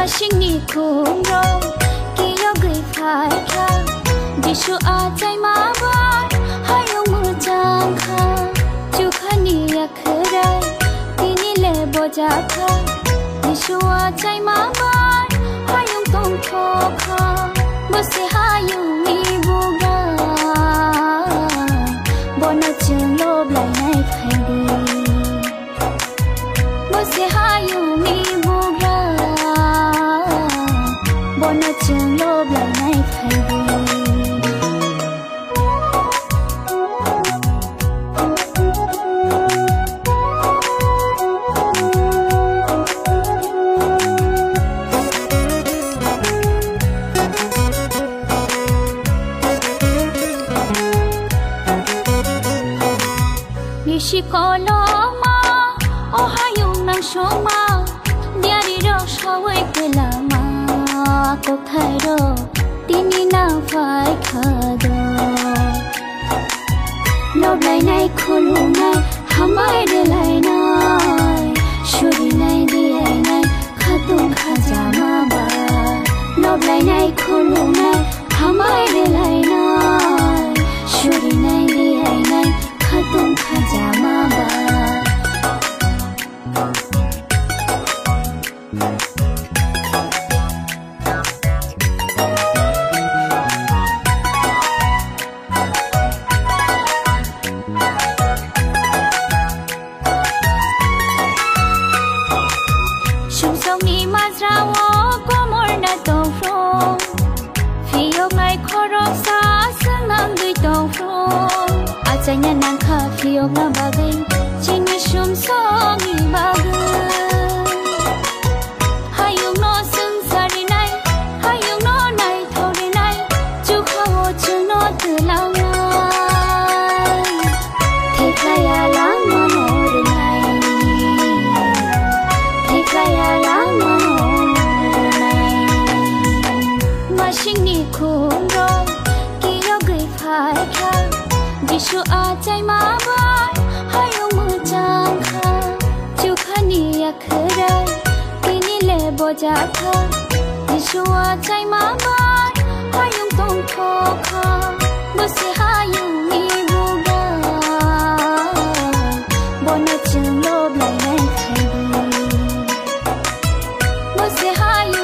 Mashingni khumro kiyo gui phai kha Jishu ajai ma bar hayong mujang kha Chukhani akhrai tini le boja kha Jishu ajai ma bar hayong tong tho kha Muse hayong mi bugra Bona chung lob lai nai khai di Muse hayong mi bugra Bona chung lob lai nai khai di Shikoloma o hayung nang shoma diari ro shawai kelama ko thairo tini na phai khado lob lai nai khulu nai hamai de lai nai shuri nai di ai nai khatung khajama ba lob lai nai khulu nai hamai de lai nai shuri nai di ai nai khatung khajama ba Shung song ni mazrawo ko morna tong from Fiyok ngai khorok sa sanang dui tong from Achanya nang kha fiyok na bagay Chini shum song ni bagay Hayung no sung sari nai Hayung no nai thori nai Chu khawo chu no tu lang nai Theklaya lang manor nai Theklaya lang manor nai Mashing ni khumro Kiyo gui phai kha Jishu ajai ma bar hayong mujang kha Chukhani akhrai tini le boja kha Jishu ajai ma bar hayong tong tho kha Muse hayong mi buga Bona chung lob lai nai khai di Muse hayong